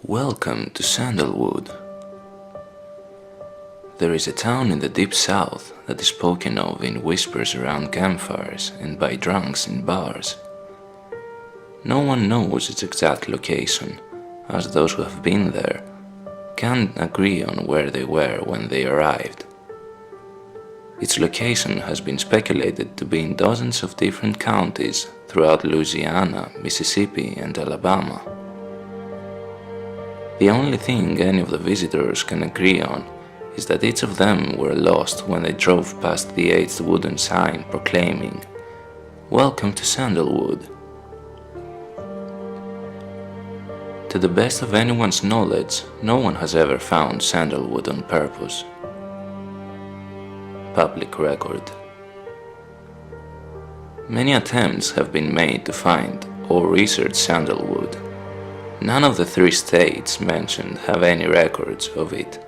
Welcome to Sandalwood. There is a town in the deep south that is spoken of in whispers around campfires and by drunks in bars. No one knows its exact location, as those who have been there can't agree on where they were when they arrived. Its location has been speculated to be in dozens of different counties throughout Louisiana, Mississippi, and Alabama. The only thing any of the visitors can agree on is that each of them were lost when they drove past the 8th wooden sign proclaiming, "Welcome to Sandalwood." To the best of anyone's knowledge, no one has ever found Sandalwood on purpose. Public record. Many attempts have been made to find or research Sandalwood. None of the 3 states mentioned have any records of it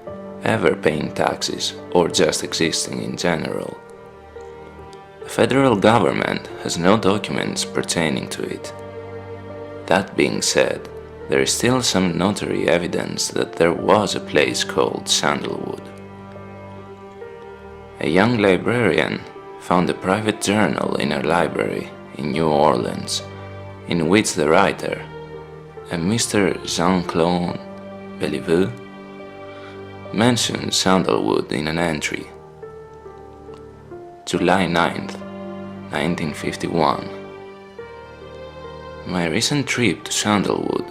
ever paying taxes or just existing in general. The federal government has no documents pertaining to it. That being said, there is still some notary evidence that there was a place called Sandalwood. A young librarian found a private journal in her library in New Orleans, in which the writer, a Mr. Jean-Claude Vive, mentioned Sandalwood in an entry. July 9th, 1951. My recent trip to Sandalwood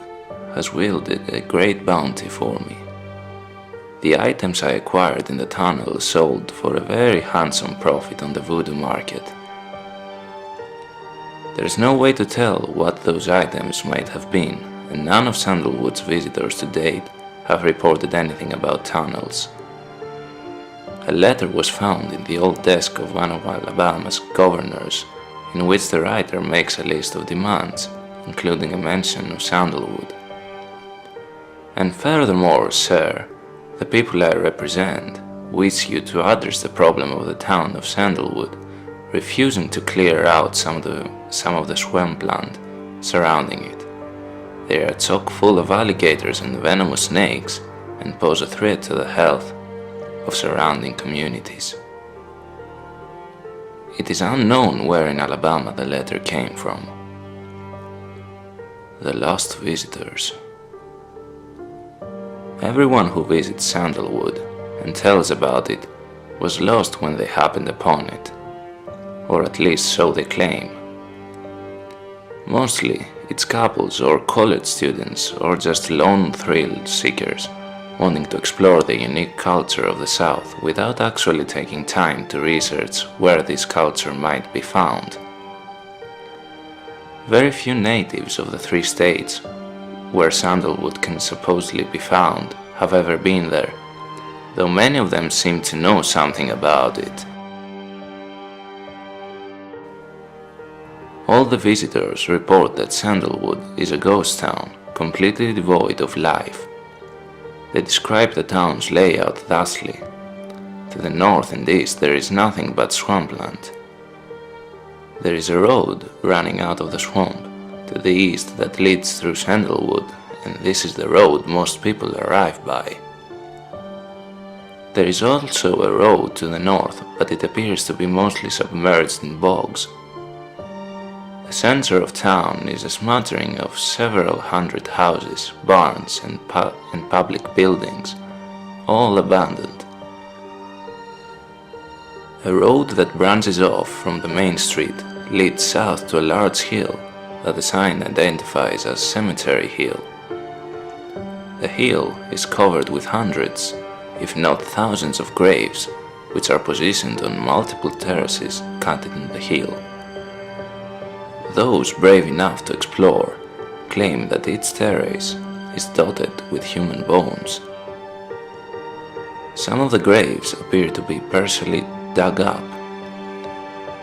has wielded a great bounty for me. The items I acquired in the tunnel sold for a very handsome profit on the voodoo market. There is no way to tell what those items might have been, and none of Sandalwood's visitors to date have reported anything about tunnels. A letter was found in the old desk of one of Alabama's governors, in which the writer makes a list of demands, including a mention of Sandalwood. And furthermore, sir, the people I represent wish you to address the problem of the town of Sandalwood, refusing to clear out some of the swampland surrounding it. They are chock full of alligators and venomous snakes and pose a threat to the health of surrounding communities. It is unknown where in Alabama the letter came from. The lost visitors. Everyone who visits Sandalwood and tells about it was lost when they happened upon it, or at least so they claim. Mostly, it's couples or college students or just lone thrill seekers wanting to explore the unique culture of the South without actually taking time to research where this culture might be found. Very few natives of the 3 states where Sandalwood can supposedly be found have ever been there, though many of them seem to know something about it. All the visitors report that Sandalwood is a ghost town, completely devoid of life. They describe the town's layout thusly. To the north and east there is nothing but swampland. There is a road running out of the swamp to the east that leads through Sandalwood, and this is the road most people arrive by. There is also a road to the north, but it appears to be mostly submerged in bogs. The center of town is a smattering of several hundred houses, barns, and public buildings, all abandoned. A road that branches off from the main street leads south to a large hill that the sign identifies as Cemetery Hill. The hill is covered with hundreds, if not thousands of graves, which are positioned on multiple terraces cut in the hill. Those brave enough to explore claim that each terrace is dotted with human bones. Some of the graves appear to be partially dug up.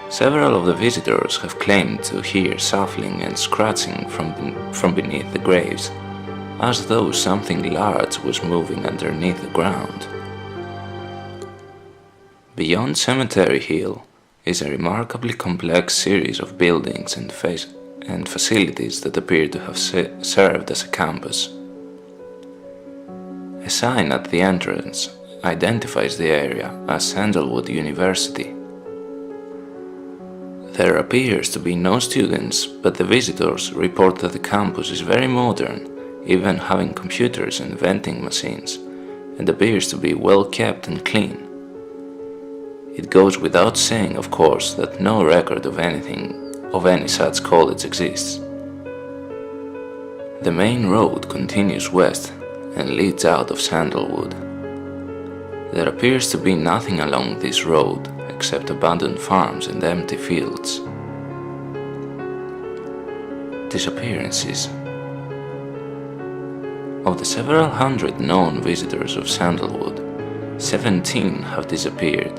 Several of the visitors have claimed to hear shuffling and scratching from beneath the graves, as though something large was moving underneath the ground. Beyond Cemetery Hill is a remarkably complex series of buildings and facilities that appear to have served as a campus. A sign at the entrance identifies the area as Sandalwood University. There appears to be no students, but the visitors report that the campus is very modern, even having computers and vending machines, and appears to be well kept and clean. It goes without saying, of course, that no record of any such college exists. The main road continues west and leads out of Sandalwood. There appears to be nothing along this road except abandoned farms and empty fields. Disappearances. Of the several hundred known visitors of Sandalwood, 17 have disappeared.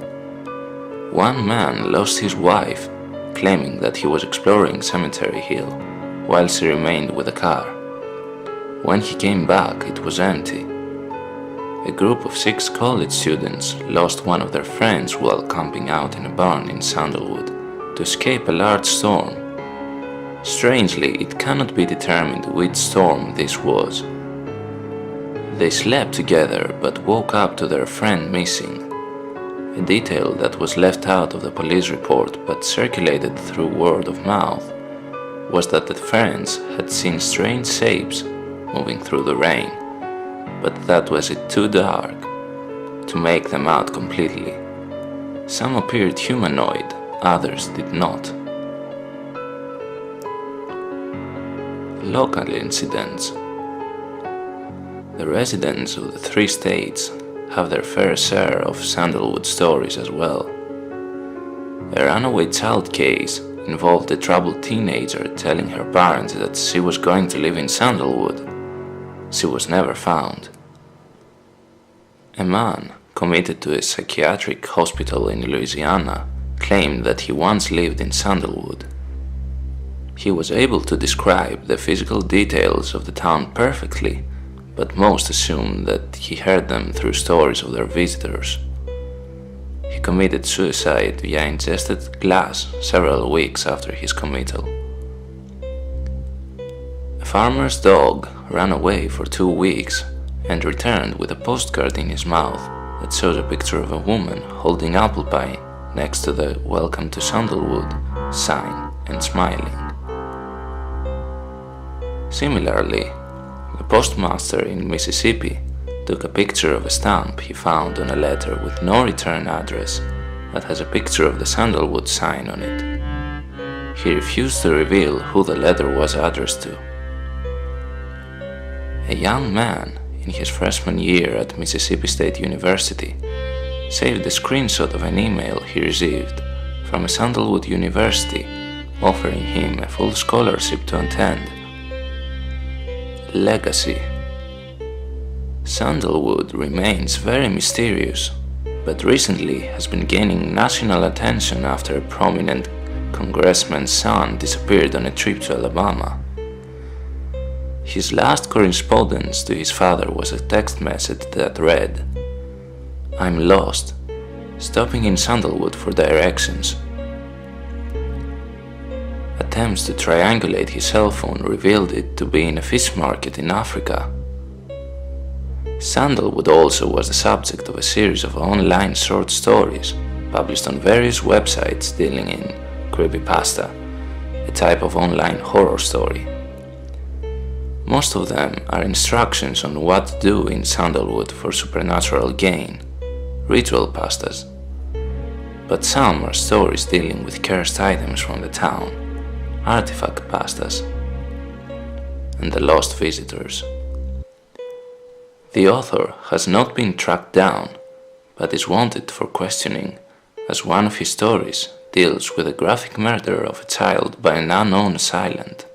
One man lost his wife, claiming that he was exploring Cemetery Hill while she remained with a car. When he came back, it was empty. A group of 6 college students lost one of their friends while camping out in a barn in Sandalwood to escape a large storm. Strangely, it cannot be determined which storm this was. They slept together but woke up to their friend missing. A detail that was left out of the police report but circulated through word of mouth was that the friends had seen strange shapes moving through the rain, but that was it too dark to make them out completely. Some appeared humanoid, others did not. Local incidents. The residents of the 3 states have their fair share of Sandalwood stories as well. A runaway child case involved a troubled teenager telling her parents that she was going to live in Sandalwood. She was never found. A man committed to a psychiatric hospital in Louisiana claimed that he once lived in Sandalwood. He was able to describe the physical details of the town perfectly, but most assumed that he heard them through stories of their visitors. He committed suicide via ingested glass several weeks after his committal. A farmer's dog ran away for 2 weeks and returned with a postcard in his mouth that shows a picture of a woman holding apple pie next to the "Welcome to Sandalwood" sign and smiling. Similarly, the postmaster in Mississippi took a picture of a stamp he found on a letter with no return address that has a picture of the Sandalwood sign on it. He refused to reveal who the letter was addressed to. A young man in his freshman year at Mississippi State University saved a screenshot of an email he received from a Sandalwood University offering him a full scholarship to attend. Legacy. Sandalwood remains very mysterious, but recently has been gaining national attention after a prominent congressman's son disappeared on a trip to Alabama. His last correspondence to his father was a text message that read, "I'm lost, stopping in Sandalwood for directions." Attempts to triangulate his cell phone revealed it to be in a fish market in Africa. Sandalwood also was the subject of a series of online short stories published on various websites dealing in Creepypasta, a type of online horror story. Most of them are instructions on what to do in Sandalwood for supernatural gain, ritual pastas, but some are stories dealing with cursed items from the town, artifact pastas, and the lost visitors. The author has not been tracked down, but is wanted for questioning, as one of his stories deals with the graphic murder of a child by an unknown assailant.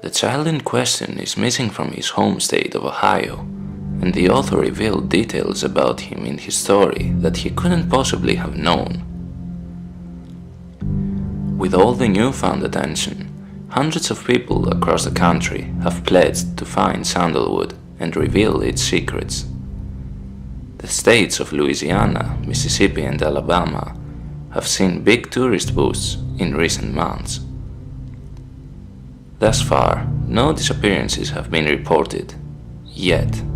The child in question is missing from his home state of Ohio, and the author revealed details about him in his story that he couldn't possibly have known. With all the newfound attention, hundreds of people across the country have pledged to find Sandalwood and reveal its secrets. The states of Louisiana, Mississippi, and Alabama have seen big tourist boosts in recent months. Thus far, no disappearances have been reported, Yet,